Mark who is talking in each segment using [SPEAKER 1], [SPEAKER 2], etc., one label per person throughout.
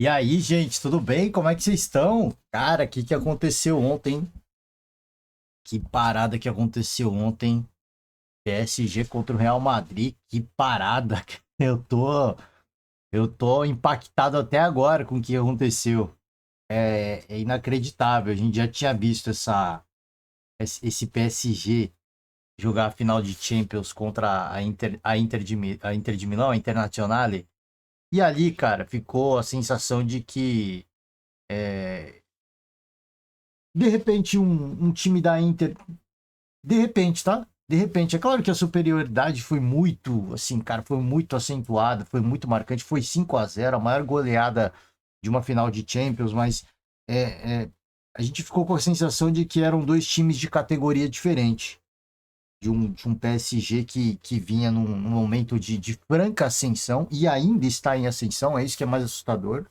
[SPEAKER 1] E aí, gente, tudo bem? Como é que vocês estão? Cara, o que que aconteceu ontem? Que parada que aconteceu ontem? PSG contra o Real Madrid. Que parada. Eu tô, eu tô impactado até agora com o que aconteceu. É inacreditável. A gente já tinha visto esse PSG jogar a final de Champions contra a Inter de Milão, a Internazionale. E ali, cara, ficou a sensação de que de repente um time da Inter. De repente, tá? De repente, é claro que a superioridade foi muito, assim, cara, foi muito acentuada, foi muito marcante, foi 5-0, a maior goleada de uma final de Champions, mas é, é, a gente ficou com a sensação de que eram dois times de categoria diferente, de um PSG que vinha num momento de franca ascensão e ainda está em ascensão, é isso que é mais assustador.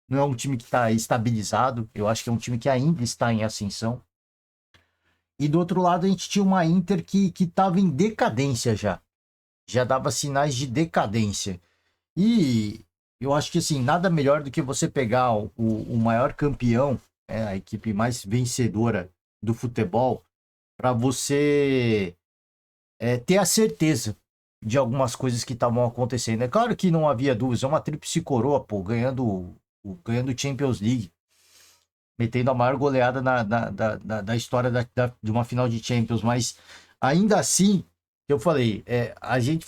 [SPEAKER 1] Não é um time que está estabilizado, eu acho que é um time que ainda está em ascensão. E do outro lado a gente tinha uma Inter que estava em decadência já. Já dava sinais de decadência. E eu acho que assim, nada melhor do que você pegar o maior campeão, a equipe mais vencedora do futebol, para você ter a certeza de algumas coisas que estavam acontecendo. É claro que não havia dúvidas, é uma tríplice coroa, pô, ganhando Champions League, metendo a maior goleada da história de uma final de Champions, mas ainda assim, eu falei, a gente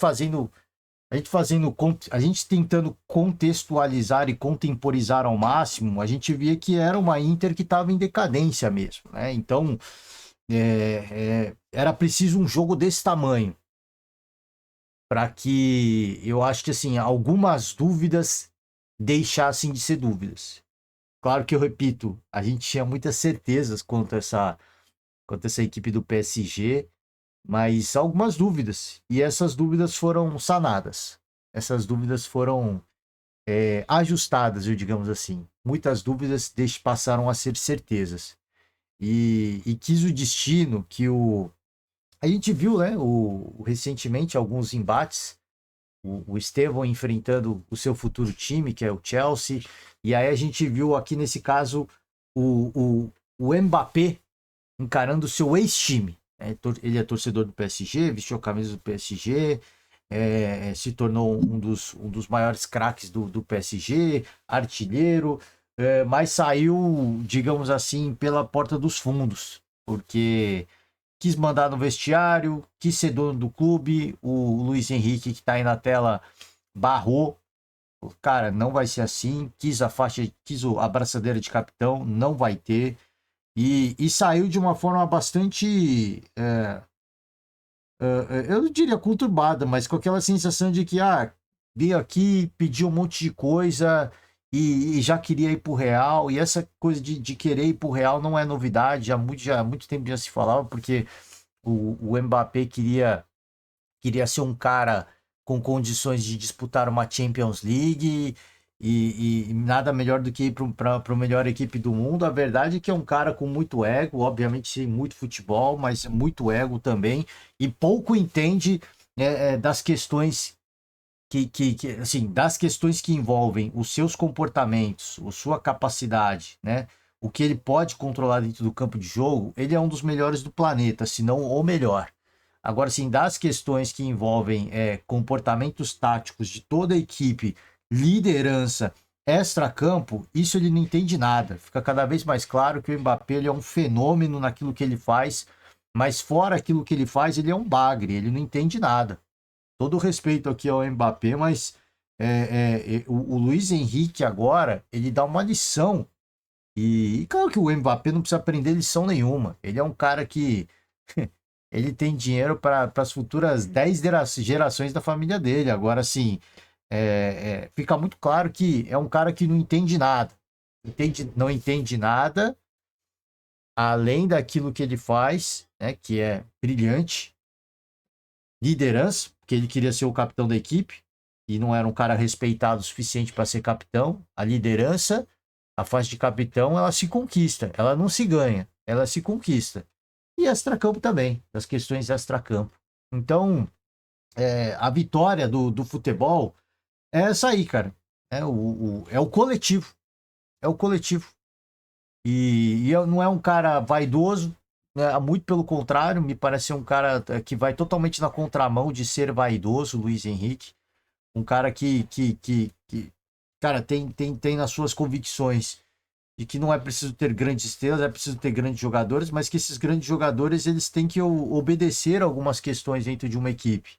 [SPEAKER 1] tentando contextualizar e contemporizar ao máximo, a gente via que era uma Inter que estava em decadência mesmo, né? Então, era preciso um jogo desse tamanho para que eu acho que assim algumas dúvidas deixassem de ser dúvidas. Claro que eu repito, a gente tinha muitas certezas quanto essa equipe do PSG, mas algumas dúvidas. E essas dúvidas foram sanadas. Essas dúvidas foram ajustadas, eu digamos assim. Muitas dúvidas passaram a ser certezas. E quis o destino que o. A gente viu, né, recentemente alguns embates. O Estevão enfrentando o seu futuro time, que é o Chelsea. E aí a gente viu aqui nesse caso o Mbappé encarando o seu ex-time. Ele é torcedor do PSG, vestiu a camisa do PSG, se tornou um dos maiores craques do PSG, artilheiro, mas saiu, digamos assim, pela porta dos fundos, porque quis mandar no vestiário, quis ser dono do clube, o Luiz Henrique, que está aí na tela, barrou. Cara, não vai ser assim. Quis a faixa, quis a braçadeira de capitão, não vai ter. E saiu de uma forma bastante, eu não diria conturbada, mas com aquela sensação de que, veio aqui, pediu um monte de coisa e já queria ir pro Real. E essa coisa de querer ir pro Real não é novidade, há muito tempo já se falava, porque o Mbappé queria ser um cara com condições de disputar uma Champions League e nada melhor do que ir para a melhor equipe do mundo. A verdade é que é um cara com muito ego, obviamente sim, muito futebol, mas muito ego também, e pouco entende das questões assim, das questões que envolvem os seus comportamentos, a sua capacidade, né? O que ele pode controlar dentro do campo de jogo, ele é um dos melhores do planeta, se não o melhor. Agora, sim, das questões que envolvem comportamentos táticos de toda a equipe, liderança, extra-campo, isso ele não entende nada. Fica cada vez mais claro que o Mbappé ele é um fenômeno naquilo que ele faz, mas fora aquilo que ele faz, ele é um bagre, ele não entende nada. Todo o respeito aqui ao Mbappé, mas o Luiz Henrique agora, ele dá uma lição. E claro que o Mbappé não precisa aprender lição nenhuma. Ele é um cara que ele tem dinheiro para as futuras 10 gerações da família dele. Agora, assim, fica muito claro que é um cara que não entende nada. Não entende nada além daquilo que ele faz, né, que é brilhante. Liderança, porque ele queria ser o capitão da equipe e não era um cara respeitado o suficiente para ser capitão. A liderança, a faixa de capitão, ela se conquista, ela não se ganha, ela se conquista. E extracampo também, das questões extracampo. Então, a vitória do futebol é essa aí, cara. É o coletivo. é o coletivo. E não é um cara vaidoso, né? Muito pelo contrário, me parece ser um cara que vai totalmente na contramão de ser vaidoso, Luiz Henrique. Um cara que cara, tem nas suas convicções de que não é preciso ter grandes estrelas, é preciso ter grandes jogadores, mas que esses grandes jogadores eles têm que obedecer algumas questões dentro de uma equipe,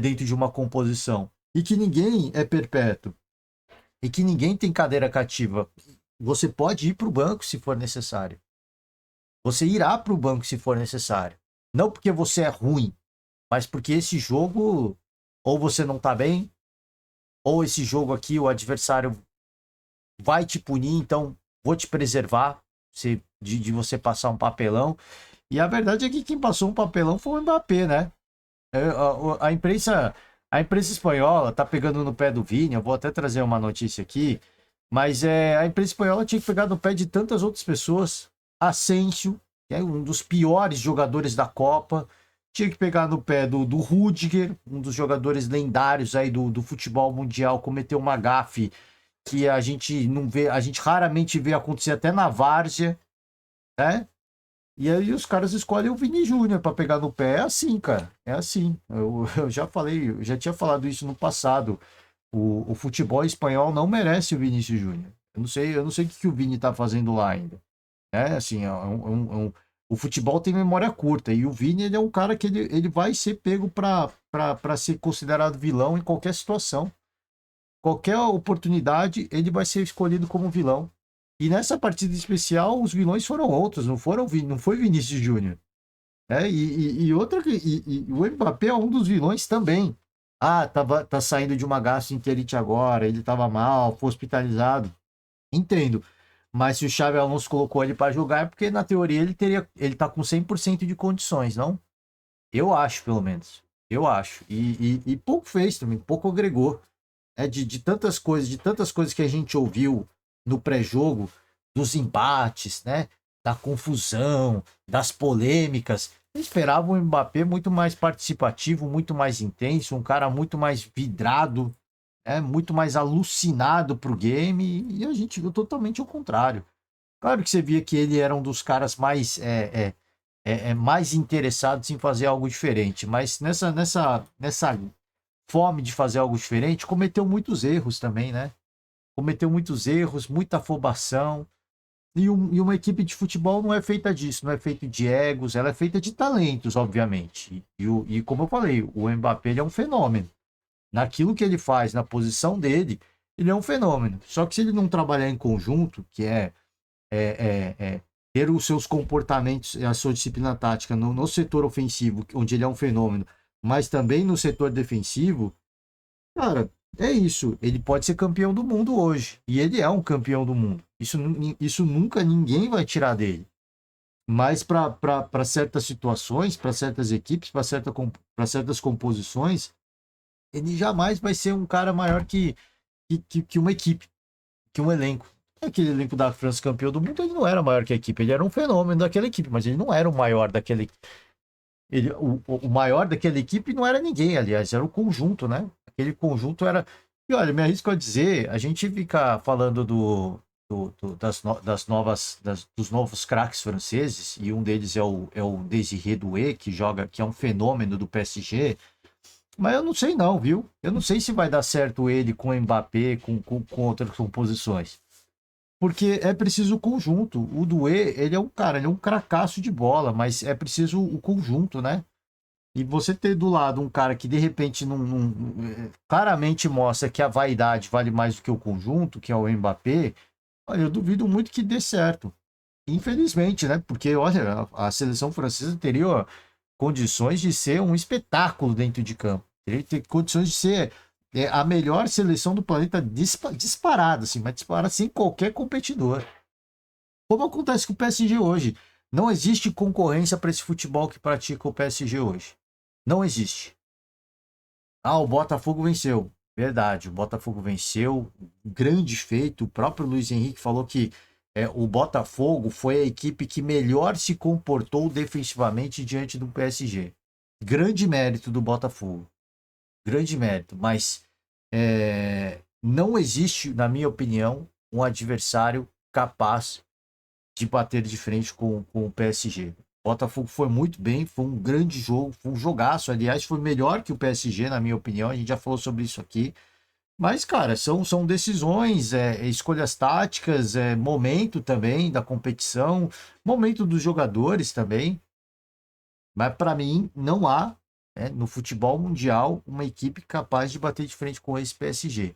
[SPEAKER 1] dentro de uma composição. E que ninguém é perpétuo. E que ninguém tem cadeira cativa. Você pode ir para o banco se for necessário. Você irá para o banco se for necessário. Não porque você é ruim, mas porque esse jogo, ou você não está bem, ou esse jogo aqui o adversário vai te punir, então vou te preservar de você passar um papelão. E a verdade é que quem passou um papelão foi o Mbappé, né? A imprensa, a imprensa espanhola tá pegando no pé do Vini. Eu vou até trazer uma notícia aqui, mas a imprensa espanhola tinha que pegar no pé de tantas outras pessoas. Asensio, que é um dos piores jogadores da Copa, tinha que pegar no pé do Rudiger, um dos jogadores lendários aí do futebol mundial, cometeu uma gafe que a gente não vê, a gente raramente vê acontecer até na várzea, né? E aí os caras escolhem o Vini Júnior para pegar no pé. É assim, cara. É assim. Eu já falei, eu já tinha falado isso no passado. O futebol espanhol não merece o Vinícius Júnior. Eu não sei o que o Vini tá fazendo lá ainda. É assim, o futebol tem memória curta. E o Vini ele é um cara que ele vai ser pego para ser considerado vilão em qualquer situação. Qualquer oportunidade, ele vai ser escolhido como vilão. E nessa partida especial, os vilões foram outros, não foi Vinícius Júnior. E o Mbappé é um dos vilões também. Ah, tá saindo de uma gastroenterite agora, ele tava mal, foi hospitalizado. Entendo. Mas se o Xabi Alonso colocou ele para jogar, é porque na teoria ele tá com 100% de condições, não? Eu acho, pelo menos. Eu acho. E pouco fez também, pouco agregou. De tantas coisas que a gente ouviu no pré-jogo, dos embates, né? Da confusão, das polêmicas. Eu esperava um Mbappé muito mais participativo, muito mais intenso, um cara muito mais vidrado, muito mais alucinado pro game, e a gente viu totalmente o contrário. Claro que você via que ele era um dos caras mais interessados em fazer algo diferente, mas nessa fome de fazer algo diferente, cometeu muitos erros também, né? Cometeu muitos erros, muita afobação. E uma equipe de futebol não é feita disso, não é feita de egos, ela é feita de talentos, obviamente. E como eu falei, o Mbappé ele é um fenômeno. Naquilo que ele faz, na posição dele, ele é um fenômeno. Só que se ele não trabalhar em conjunto, que ter os seus comportamentos e a sua disciplina tática no setor ofensivo, onde ele é um fenômeno, mas também no setor defensivo, cara, é isso. Ele pode ser campeão do mundo hoje. E ele é um campeão do mundo. Isso nunca ninguém vai tirar dele. Mas para certas situações, para certas equipes, para certas composições, ele jamais vai ser um cara maior que uma equipe, que um elenco. Aquele elenco da França campeão do mundo, ele não era maior que a equipe. Ele era um fenômeno daquela equipe, mas ele não era o maior daquela equipe. O maior daquela equipe não era ninguém, aliás, era o conjunto, né? Aquele conjunto era. E olha, me arrisco a dizer, a gente fica falando dos novos craques franceses, e um deles é o Désiré Doué, que é um fenômeno do PSG, mas eu não sei não, viu? Eu não sei se vai dar certo ele com o Mbappé, com outras composições. Porque é preciso o conjunto. O Doué, ele é um cara, ele é um cracaço de bola, mas é preciso o conjunto, né? E você ter do lado um cara que de repente claramente mostra que a vaidade vale mais do que o conjunto, que é o Mbappé, olha, eu duvido muito que dê certo. Infelizmente, né? Porque, olha, a seleção francesa teria condições de ser um espetáculo dentro de campo. Teria que ter condições de ser a melhor seleção do planeta disparada, assim, mas disparada sem qualquer competidor. Como acontece com o PSG hoje. Não existe concorrência para esse futebol que pratica o PSG hoje. Não existe. Ah, o Botafogo venceu. Verdade, o Botafogo venceu. Grande feito. O próprio Luiz Henrique falou que o Botafogo foi a equipe que melhor se comportou defensivamente diante do PSG. Grande mérito do Botafogo. Grande mérito. Mas não existe, na minha opinião, um adversário capaz de bater de frente com o PSG. O Botafogo foi muito bem, foi um grande jogo, foi um jogaço. Aliás, foi melhor que o PSG, na minha opinião. A gente já falou sobre isso aqui. Mas, cara, são decisões, escolhas táticas, momento também da competição, momento dos jogadores também. Mas, para mim, não há, no futebol mundial, uma equipe capaz de bater de frente com esse PSG.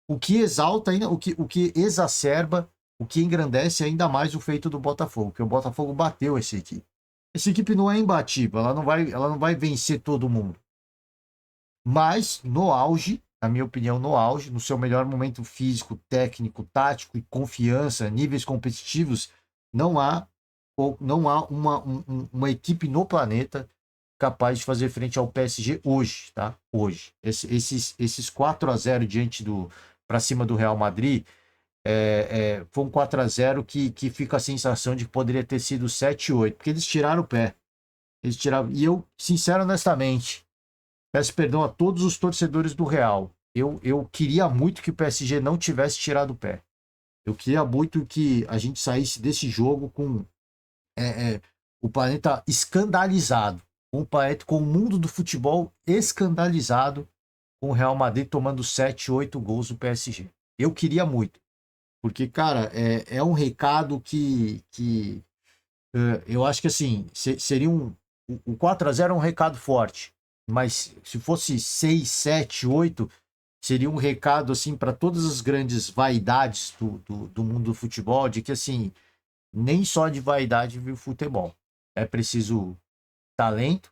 [SPEAKER 1] O que exalta ainda, o que exacerba, o que engrandece ainda mais o feito do Botafogo, que o Botafogo bateu essa equipe. Essa equipe não é imbatível, ela não vai vencer todo mundo. Mas no auge, na minha opinião, no auge, no seu melhor momento físico, técnico, tático e confiança, níveis competitivos, não há, não há uma equipe no planeta capaz de fazer frente ao PSG hoje, tá? Hoje. Esses 4-0 diante do para cima do Real Madrid foi um 4-0 que fica a sensação de que poderia ter sido 7-8, porque eles tiraram o pé. Eles tiraram, e eu, sincero, honestamente, peço perdão a todos os torcedores do Real. Eu queria muito que o PSG não tivesse tirado o pé. Eu queria muito que a gente saísse desse jogo com o planeta escandalizado. Um planeta com o mundo do futebol escandalizado, com o Real Madrid tomando 7, 8 gols do PSG. Eu queria muito. Porque, cara, é um recado que eu acho que assim, seria o 4-0 é um recado forte, mas se fosse 6, 7, 8, seria um recado assim para todas as grandes vaidades do mundo do futebol, de que assim, nem só de vaidade vive o futebol. É preciso talento,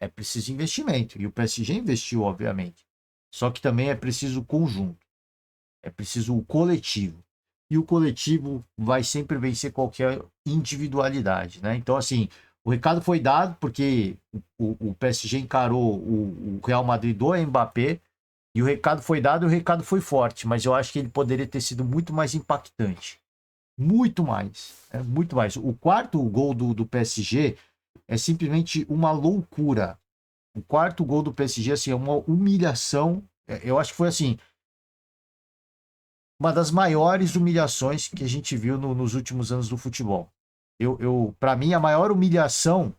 [SPEAKER 1] é preciso investimento. E o PSG investiu, obviamente. Só que também é preciso conjunto, é preciso o coletivo. E o coletivo vai sempre vencer qualquer individualidade, né? Então, assim, o recado foi dado porque o PSG encarou o Real Madrid do Mbappé e o recado foi dado e o recado foi forte, mas eu acho que ele poderia ter sido muito mais impactante. Muito mais, muito mais. O quarto gol do PSG é simplesmente uma loucura. O quarto gol do PSG, assim, é uma humilhação. Eu acho que foi, assim, uma das maiores humilhações que a gente viu nos últimos anos do futebol. Para mim, a maior humilhação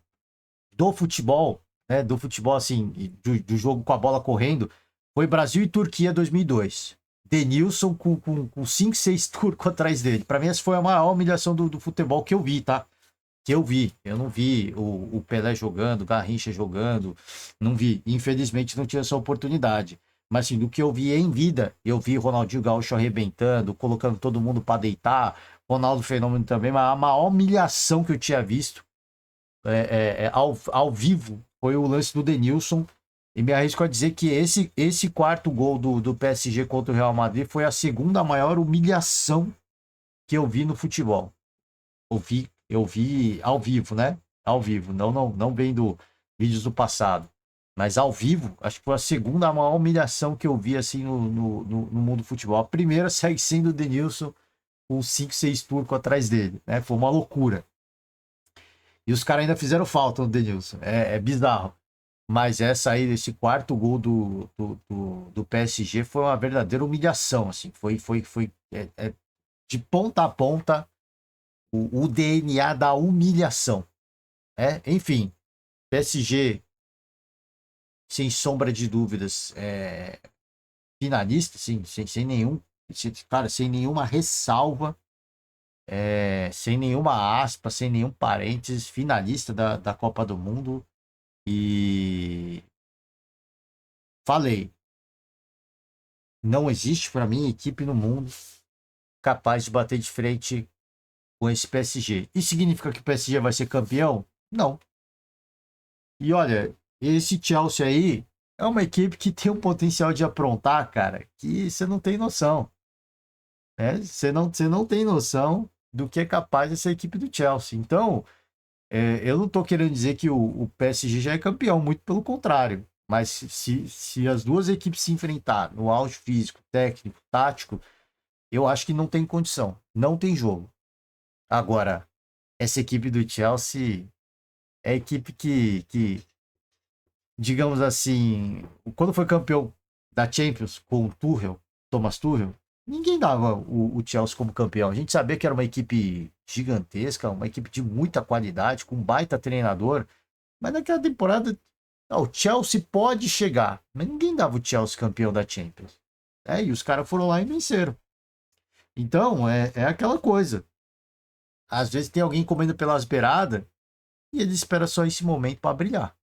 [SPEAKER 1] do futebol, né, do futebol assim, do jogo com a bola correndo, foi Brasil e Turquia 2002. Denilson com 5, 6 turcos atrás dele. Para mim, essa foi a maior humilhação do futebol que eu vi, tá? Que eu vi. Eu não vi o Pelé jogando, o Garrincha jogando, não vi. Infelizmente, não tinha essa oportunidade. Mas assim, do que eu vi em vida, eu vi Ronaldinho Gaúcho arrebentando, colocando todo mundo para deitar, Ronaldo Fenômeno também, mas a maior humilhação que eu tinha visto ao vivo foi o lance do Denilson. E me arrisco a dizer que esse quarto gol do PSG contra o Real Madrid foi a segunda maior humilhação que eu vi no futebol. Eu vi ao vivo, né? Ao vivo, não vendo vídeos do passado. Mas ao vivo, acho que foi a segunda maior humilhação que eu vi assim no mundo do futebol. A primeira segue sendo o Denilson com 5, 6 turcos atrás dele, né? Foi uma loucura. E os caras ainda fizeram falta no Denilson. É bizarro. Mas essa aí, esse quarto gol do PSG foi uma verdadeira humilhação, assim. Foi de ponta a ponta o DNA da humilhação. Enfim, PSG, sem sombra de dúvidas, finalista, sem nenhum, cara, sem nenhuma ressalva, sem nenhuma aspa, sem nenhum parênteses, finalista da Copa do Mundo. E falei, não existe para mim equipe no mundo capaz de bater de frente com esse PSG. Isso significa que o PSG vai ser campeão? Não. E olha, esse Chelsea aí é uma equipe que tem um potencial de aprontar, cara, que você não tem noção. Né? Você não tem noção do que é capaz essa equipe do Chelsea. Então, eu não estou querendo dizer que o PSG já é campeão, muito pelo contrário. Mas se as duas equipes se enfrentar no auge físico, técnico, tático, eu acho que não tem condição. Não tem jogo. Agora, essa equipe do Chelsea é a equipe que digamos assim, quando foi campeão da Champions com o Tuchel, Thomas Tuchel, ninguém dava o Chelsea como campeão. A gente sabia que era uma equipe gigantesca, uma equipe de muita qualidade, com um baita treinador, mas naquela temporada, o Chelsea pode chegar, mas ninguém dava o Chelsea campeão da Champions. E os caras foram lá e venceram. Então, é aquela coisa. Às vezes tem alguém comendo pelas beiradas e ele espera só esse momento para brilhar.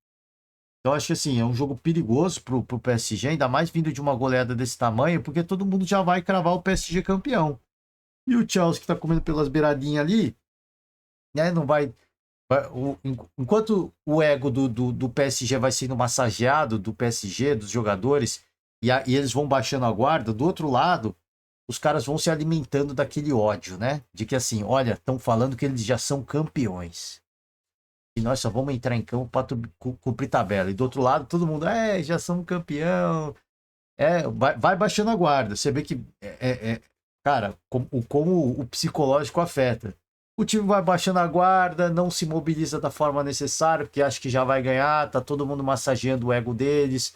[SPEAKER 1] Então, acho que assim, é um jogo perigoso pro PSG, ainda mais vindo de uma goleada desse tamanho, porque todo mundo já vai cravar o PSG campeão. E o Chelsea que tá comendo pelas beiradinhas ali, né, não vai. Enquanto o ego do PSG vai sendo massageado, do PSG, dos jogadores, e eles vão baixando a guarda, do outro lado, os caras vão se alimentando daquele ódio, né? De que assim, olha, estão falando que eles já são campeões. E nós só vamos entrar em campo para cumprir tabela. E do outro lado, todo mundo, já somos campeão. Vai baixando a guarda. Você vê que, cara, como o psicológico afeta. O time vai baixando a guarda, não se mobiliza da forma necessária, porque acha que já vai ganhar, tá todo mundo massageando o ego deles.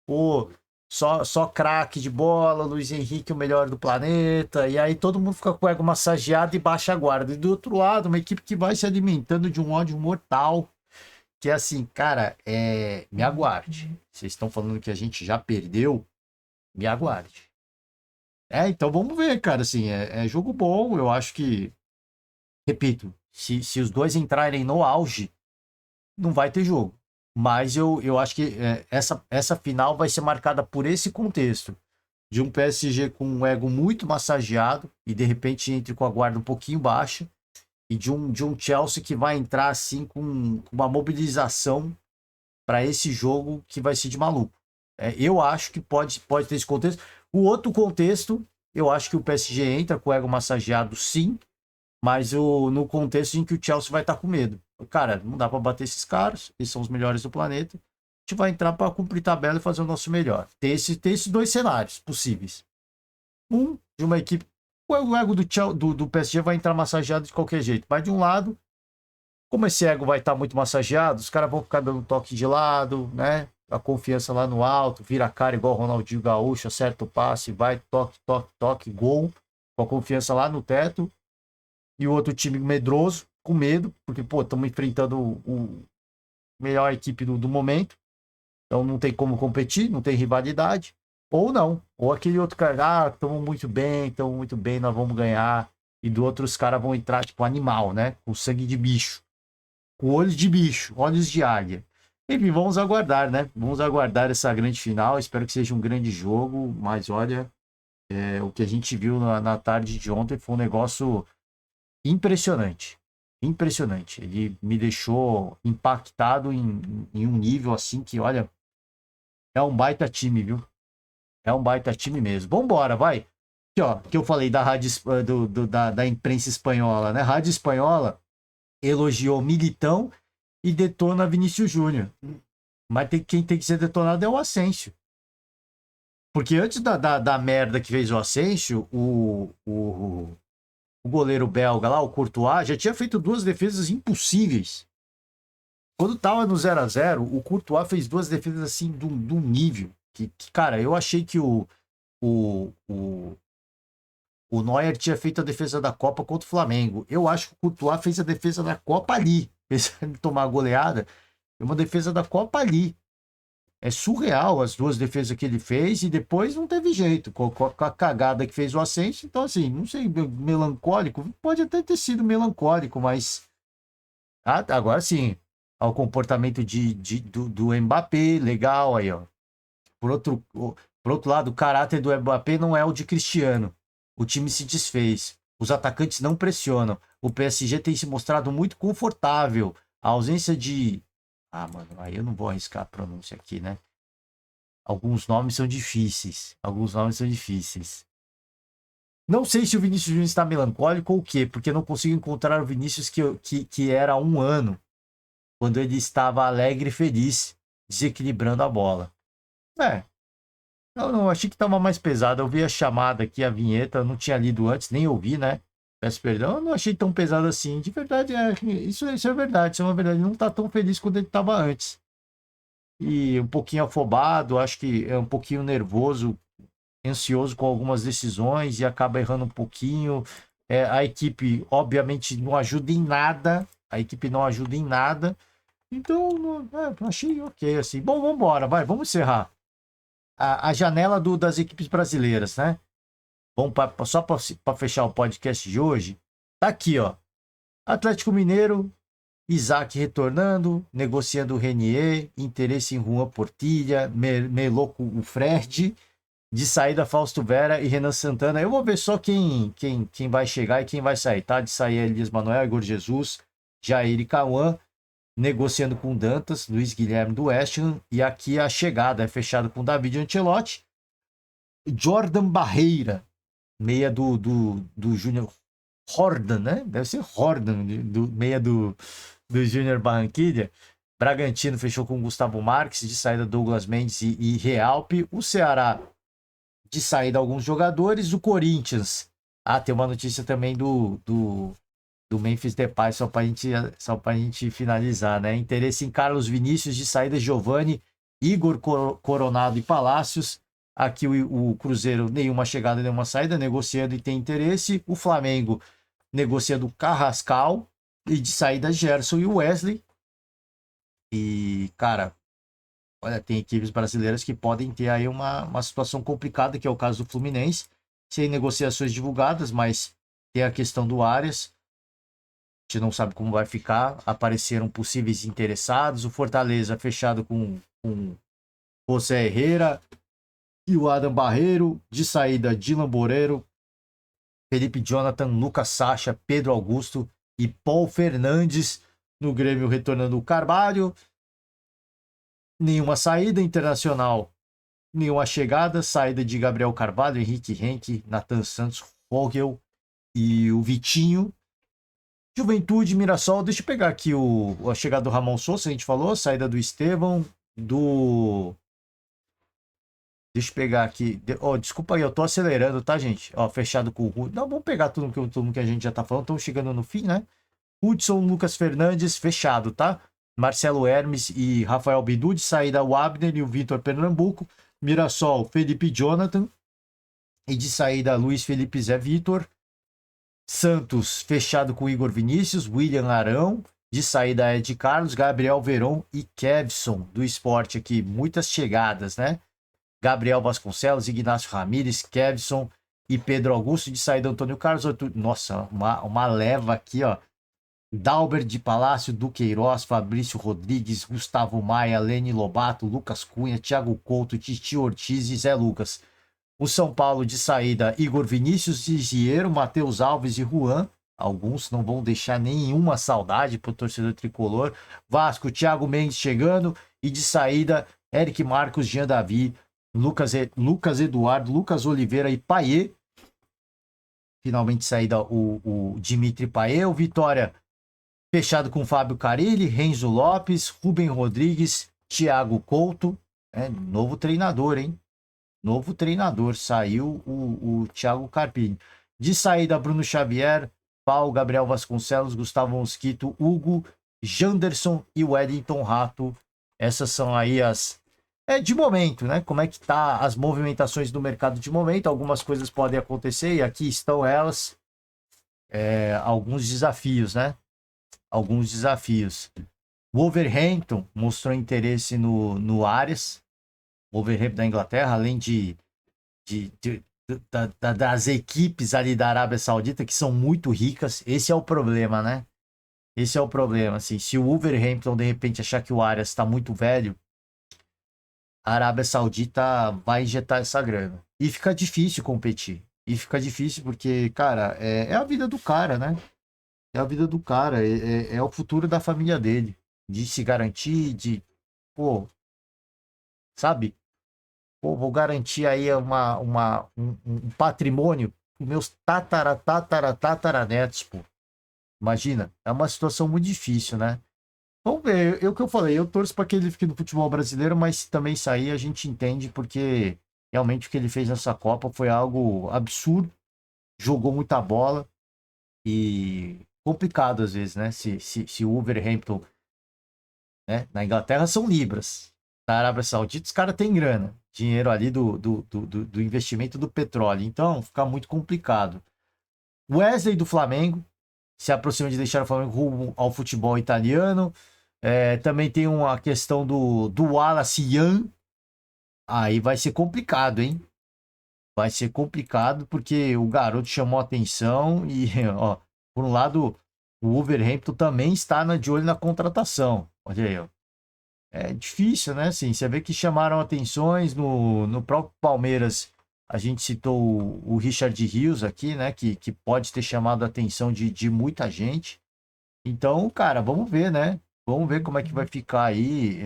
[SPEAKER 1] Pô, só craque de bola, Luiz Henrique o melhor do planeta, e aí todo mundo fica com o ego massageado e baixa a guarda. E do outro lado, uma equipe que vai se alimentando de um ódio mortal, que é assim, cara, me aguarde. Vocês estão falando que a gente já perdeu, me aguarde. Então vamos ver, cara, assim, é jogo bom, eu acho que, repito, se os dois entrarem no auge, não vai ter jogo. Mas eu acho que essa final vai ser marcada por esse contexto. De um PSG com um ego muito massageado e de repente entre com a guarda um pouquinho baixa. E de um Chelsea que vai entrar assim com uma mobilização para esse jogo que vai ser de maluco. Eu acho que pode ter esse contexto. O outro contexto, eu acho que o PSG entra com o ego massageado sim, mas no contexto em que o Chelsea vai estar com medo. Cara, não dá para bater esses caras, eles são os melhores do planeta. A gente vai entrar para cumprir tabela e fazer o nosso melhor. Tem esses dois cenários possíveis. Um, de uma equipe. O ego do PSG vai entrar massageado de qualquer jeito. Mas de um lado, como esse ego vai estar muito massageado, os caras vão ficar dando toque de lado, né? A confiança lá no alto, vira a cara igual o Ronaldinho Gaúcho, acerta o passe, vai, toque, toque, toque, gol. Com a confiança lá no teto. E o outro time medroso, com medo, porque, pô, estamos enfrentando o melhor equipe do momento. Então não tem como competir, não tem rivalidade. Ou não. Ou aquele outro cara, estamos muito bem, nós vamos ganhar. E do outro os caras vão entrar, tipo, animal, né? Com sangue de bicho. Com olhos de bicho, olhos de águia. Enfim, vamos aguardar, né? Vamos aguardar essa grande final. Espero que seja um grande jogo. Mas olha, o que a gente viu na tarde de ontem foi um negócio impressionante. Impressionante. Ele me deixou impactado em um nível assim que, olha, é um baita time, viu? É um baita time mesmo. Vambora, vai. Aqui, ó, que eu falei da rádio, da imprensa espanhola, né? Rádio espanhola elogiou Militão e detona Vinícius Júnior. Mas quem tem que ser detonado é o Asensio. Porque antes da merda que fez o Asensio, o goleiro belga lá, o Courtois, já tinha feito duas defesas impossíveis. Quando tava no 0-0, o Courtois fez duas defesas assim de um nível que, cara, eu achei que o Neuer tinha feito a defesa da Copa contra o Flamengo. Eu acho que o Courtois fez a defesa da Copa ali. Apesar de tomar a goleada, é uma defesa da Copa ali. É surreal as duas defesas que ele fez e depois não teve jeito. Com a cagada que fez o Asensio. Então, assim, não sei, melancólico. Pode até ter sido melancólico, mas. Agora sim. O comportamento do Mbappé, legal aí, ó. Por outro lado, o caráter do Mbappé não é o de Cristiano. O time se desfez. Os atacantes não pressionam. O PSG tem se mostrado muito confortável. A ausência de... mano, aí eu não vou arriscar a pronúncia aqui, né? Alguns nomes são difíceis. Não sei se o Vinícius Júnior está melancólico ou o quê, porque não consigo encontrar o Vinícius que era há um ano, quando ele estava alegre e feliz, desequilibrando a bola. Não, achei que estava mais pesado. Eu vi a chamada aqui, a vinheta, eu não tinha lido antes, nem ouvi, né? Peço perdão, eu não achei tão pesado assim. De verdade, isso é verdade, isso é uma verdade. Ele não tá tão feliz quanto ele estava antes. E um pouquinho afobado, acho que é um pouquinho nervoso ansioso com algumas decisões e acaba errando um pouquinho. A equipe, obviamente, não ajuda em nada. A equipe não ajuda em nada. Então, achei ok, assim. Bom, vamos embora, vamos encerrar. A janela das equipes brasileiras, né? Vamos só para fechar o podcast de hoje. Tá aqui, ó. Atlético Mineiro, Isaac retornando, negociando o Renier, interesse em Juan Portilha, melou com o Fred, de saída Fausto Vera e Renan Santana. Eu vou ver só quem vai chegar e quem vai sair, tá? De sair Elias Manuel, Igor Jesus, Jair e Cauã, negociando com Dantas, Luiz Guilherme do West Ham, e aqui a chegada é fechada com David Ancelotti, Jordan Barreira, meia do Júnior Hordan, né? Deve ser Hordan, meia do Júnior Barranquilla. Bragantino fechou com Gustavo Marques, de saída Douglas Mendes e Realpe. O Ceará, de saída alguns jogadores. O Corinthians, tem uma notícia também do Memphis Depay, só para a gente finalizar, né? Interesse em Carlos Vinícius, de saída Giovani, Igor Coronado e Palácios. Aqui o Cruzeiro, nenhuma chegada, nenhuma saída, negociando e tem interesse. O Flamengo, negociando Carrascal, e de saída Gerson e Wesley. E, cara, olha, tem equipes brasileiras que podem ter aí uma situação complicada, que é o caso do Fluminense, sem negociações divulgadas, mas tem a questão do Arias. A gente não sabe como vai ficar. Apareceram possíveis interessados. O Fortaleza fechado com José Herrera e o Adam Barreiro. De saída, Dylan Boreiro, Felipe Jonathan, Lucas Sacha, Pedro Augusto e Paul Fernandes. No Grêmio, retornando o Carvalho. Nenhuma saída. Internacional, nenhuma chegada. Saída de Gabriel Carvalho, Henrique Henke, Nathan Santos, Fogel e o Vitinho. Juventude, Mirassol, deixa eu pegar aqui a chegada do Ramon Sousa, a gente falou, saída do Estevão, Deixa eu pegar aqui, desculpa aí, eu tô acelerando, tá, gente? Fechado com o Hudson. Não, vamos pegar tudo que a gente já tá falando, estamos chegando no fim, né? Hudson, Lucas Fernandes, fechado, tá? Marcelo Hermes e Rafael Bidu, de saída o Abner e o Vitor Pernambuco. Mirassol, Felipe Jonathan. E de saída, Luiz Felipe Zé Vitor. Santos, fechado com Igor Vinícius, William Arão, de saída Ed Carlos, Gabriel Veron e Kevson, do esporte aqui. Muitas chegadas, né? Gabriel Vasconcelos, Ignacio Ramírez, Kevson e Pedro Augusto, de saída Antônio Carlos. Nossa, uma leva aqui, ó. Dalber de Palácio, Duqueiroz, Fabrício Rodrigues, Gustavo Maia, Lene Lobato, Lucas Cunha, Thiago Couto, Titi Ortiz e Zé Lucas. O São Paulo, de saída, Igor Vinícius, Ziziero, Matheus Alves e Juan. Alguns não vão deixar nenhuma saudade para o torcedor tricolor. Vasco, Thiago Mendes chegando. E de saída, Eric Marcos, Jean Davi, Lucas Eduardo, Lucas Oliveira e Payet. Finalmente saída o Dimitri Payet. O Vitória, fechado com Fábio Carilli, Renzo Lopes, Rubem Rodrigues, Thiago Couto. Novo treinador, hein? Novo treinador, saiu o Thiago Carpini. De saída, Bruno Xavier, Paulo, Gabriel Vasconcelos, Gustavo Mosquito, Hugo, Janderson e Wellington Rato. Essas são aí as... de momento, né? Como é que tá as movimentações do mercado de momento. Algumas coisas podem acontecer e aqui estão elas. Alguns desafios, né? Alguns desafios. Wolverhampton mostrou interesse no Arias. Wolverhampton da Inglaterra, além das equipes ali da Arábia Saudita, que são muito ricas. Esse é o problema, né? Esse é o problema, assim. Se o Wolverhampton, de repente, achar que o Arias está muito velho, a Arábia Saudita vai injetar essa grana. E fica difícil competir. E fica difícil porque, cara, é a vida do cara, né? É a vida do cara. É o futuro da família dele. De se garantir, sabe? Vou garantir aí um patrimônio para meus tataranetos, pô. Imagina, é uma situação muito difícil, né? Vamos ver, o que eu falei, eu torço para que ele fique no futebol brasileiro, mas se também sair a gente entende, porque realmente o que ele fez nessa Copa foi algo absurdo, jogou muita bola e complicado às vezes, né? Se o Wolverhampton, né? Na Inglaterra são libras. Na Arábia Saudita, os caras têm grana, dinheiro ali do investimento do petróleo. Então, fica muito complicado. Wesley do Flamengo se aproxima de deixar o Flamengo rumo ao futebol italiano. Também tem uma questão do Wallace Young. Aí vai ser complicado, hein? Vai ser complicado porque o garoto chamou atenção e, ó, por um lado, o Wolverhampton também está de olho na contratação. Olha aí, ó. É difícil, né? Assim, você vê que chamaram atenções no próprio Palmeiras. A gente citou o Richard Rios aqui, né? Que pode ter chamado a atenção de muita gente. Então, cara, vamos ver, né? Vamos ver como é que vai ficar aí.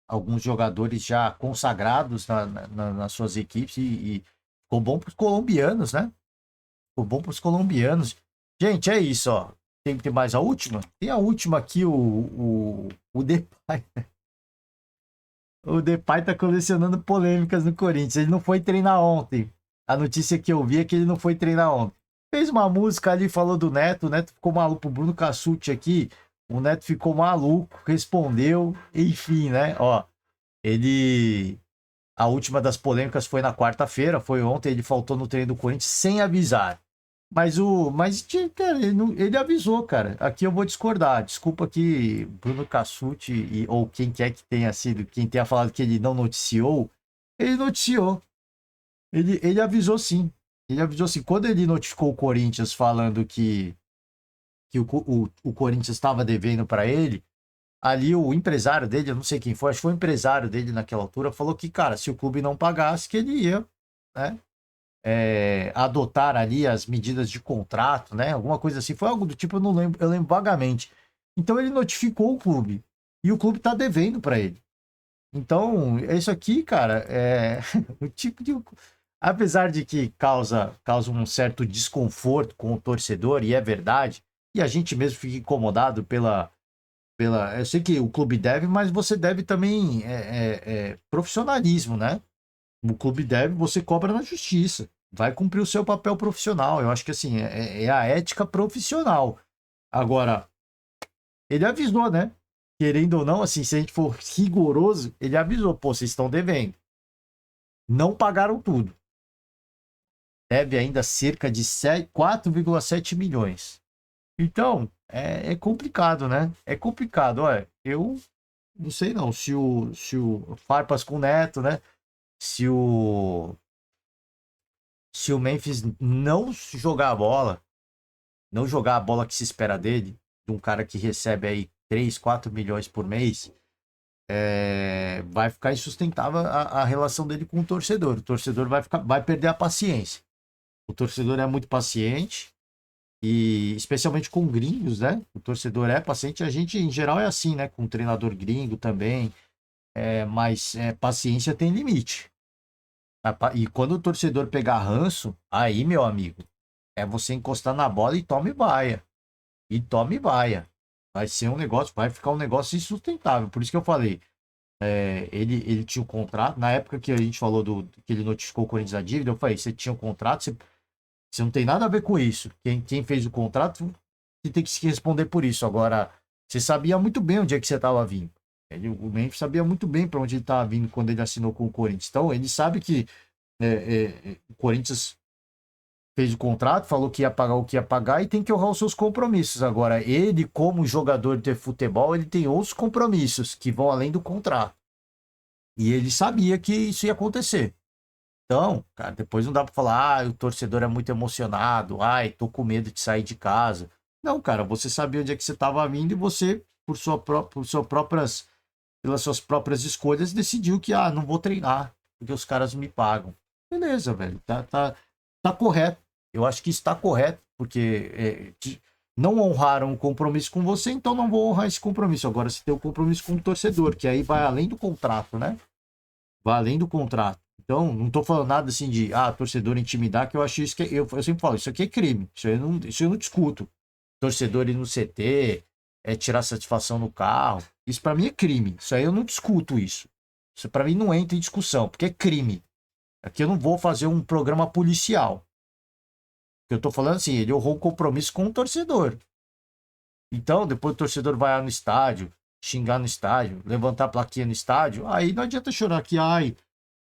[SPEAKER 1] Alguns jogadores já consagrados nas suas equipes e ficou bom para os colombianos, né? Ficou bom para os colombianos. Gente, é isso, ó. Tem mais a última? Tem a última aqui, o Depay. O Depay tá colecionando polêmicas no Corinthians. Ele não foi treinar ontem. A notícia que eu vi é que ele não foi treinar ontem. Fez uma música ali, falou do Neto. O Neto ficou maluco. O Bruno Cassucci aqui. O Neto ficou maluco, respondeu. Enfim, né? Ó, ele. A última das polêmicas foi na quarta-feira. Foi ontem. Ele faltou no treino do Corinthians sem avisar. Mas cara, ele avisou, cara. Aqui eu vou discordar. Desculpa que Bruno Cassucci ou quem quer que tenha sido, quem tenha falado que ele não noticiou, ele noticiou. Ele avisou sim. Ele avisou sim. Quando ele notificou o Corinthians falando que o Corinthians estava devendo para ele, ali o empresário dele, eu não sei quem foi, acho que foi o empresário dele naquela altura, falou que, cara, se o clube não pagasse, que ele ia, né? Adotar ali as medidas de contrato, né? Alguma coisa assim. Foi algo do tipo, eu não lembro, eu lembro vagamente. Então ele notificou o clube e o clube tá devendo para ele. Então, isso aqui, cara, é o tipo de. Apesar de que causa um certo desconforto com o torcedor, e é verdade, e a gente mesmo fica incomodado pela. Eu sei que o clube deve, mas você deve também profissionalismo, né? O clube deve, você cobra na justiça. Vai cumprir o seu papel profissional. Eu acho que assim, é a ética profissional. Agora, ele avisou, né? Querendo ou não, assim, se a gente for rigoroso, ele avisou, pô, vocês estão devendo. Não pagaram tudo. Deve ainda cerca de 4,7 milhões. Então, é complicado, né? É complicado. Olha, eu não sei não se o Farpas com o Neto, né? Se o se o Memphis não jogar a bola, não jogar a bola que se espera dele, de um cara que recebe aí 3, 4 milhões por mês, vai ficar insustentável a relação dele com o torcedor. O torcedor vai perder a paciência. O torcedor é muito paciente, e especialmente com gringos, né? O torcedor é paciente, a gente em geral é assim, né? Com o treinador gringo também, mas paciência tem limite. E quando o torcedor pegar ranço, aí, meu amigo, é você encostar na bola e tome baia. E tome baia. Vai ser um negócio, vai ficar um negócio insustentável. Por isso que eu falei, ele tinha o contrato. Na época que a gente falou que ele notificou o Corinthians a dívida, eu falei, você tinha o contrato, você não tem nada a ver com isso. Quem fez o contrato, você tem que se responder por isso. Agora, você sabia muito bem onde é que você estava vindo. O Memphis sabia muito bem para onde ele estava vindo quando ele assinou com o Corinthians. Então, ele sabe que o Corinthians fez o contrato, falou que ia pagar o que ia pagar e tem que honrar os seus compromissos. Agora, ele, como jogador de futebol, ele tem outros compromissos que vão além do contrato. E ele sabia que isso ia acontecer. Então, cara, depois não dá para falar, o torcedor é muito emocionado, tô com medo de sair de casa. Não, cara, você sabia onde é que você estava vindo e você, pelas suas próprias escolhas, decidiu que, não vou treinar, porque os caras me pagam. Beleza, velho, tá correto. Eu acho que está correto, porque não honraram o compromisso com você, então não vou honrar esse compromisso. Agora você tem o compromisso com o torcedor, que aí vai além do contrato, né? Vai além do contrato. Então, não tô falando nada assim de, torcedor intimidar, que eu acho isso que eu sempre falo, isso aqui é crime. Isso eu não discuto. Torcedor ir no CT, tirar satisfação no carro. Isso para mim é crime. Isso aí eu não discuto isso. Isso para mim não entra em discussão, porque é crime. Aqui eu não vou fazer um programa policial. Eu tô falando assim, ele honrou o compromisso com o torcedor. Então, depois o torcedor vai lá no estádio, xingar no estádio, levantar a plaquinha no estádio, aí não adianta chorar que, ai,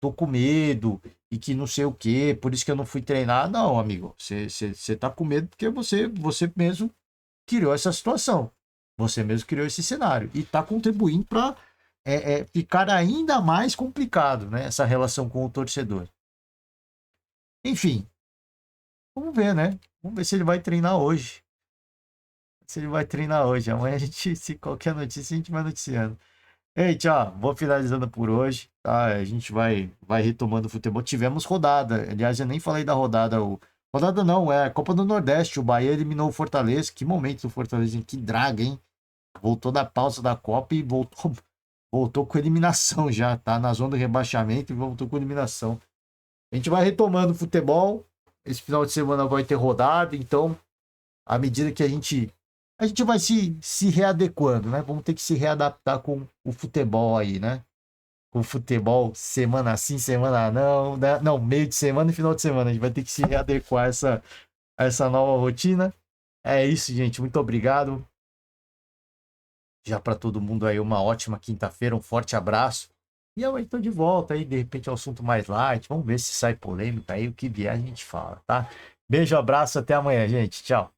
[SPEAKER 1] tô com medo e que não sei o quê, por isso que eu não fui treinar. Não, amigo, você tá com medo porque você mesmo criou essa situação. Você mesmo criou esse cenário e tá contribuindo para ficar ainda mais complicado, né? Essa relação com o torcedor. Enfim, vamos ver, né? Vamos ver se ele vai treinar hoje. Se ele vai treinar hoje. Amanhã a gente, se qualquer notícia, a gente vai noticiando. Ei, tchau. Vou finalizando por hoje, tá? A gente vai retomando o futebol. Tivemos rodada. Aliás, eu nem falei da rodada. Rodada não, é Copa do Nordeste. O Bahia eliminou o Fortaleza. Que momento do Fortaleza, hein? Que draga, hein? Voltou da pausa da Copa e voltou com eliminação já, tá? Na zona do rebaixamento e voltou com eliminação. A gente vai retomando o futebol. Esse final de semana vai ter rodada, então, à medida que a gente vai se readequando, né? Vamos ter que se readaptar com o futebol aí, né? Com o futebol semana sim, semana não, né? Não, meio de semana e final de semana. A gente vai ter que se readequar a essa nova rotina. É isso, gente. Muito obrigado. Já para todo mundo aí, uma ótima quinta-feira. Um forte abraço. E eu estou de volta aí, de repente, é um assunto mais light. Vamos ver se sai polêmica aí. O que vier a gente fala, tá? Beijo, abraço, até amanhã, gente. Tchau.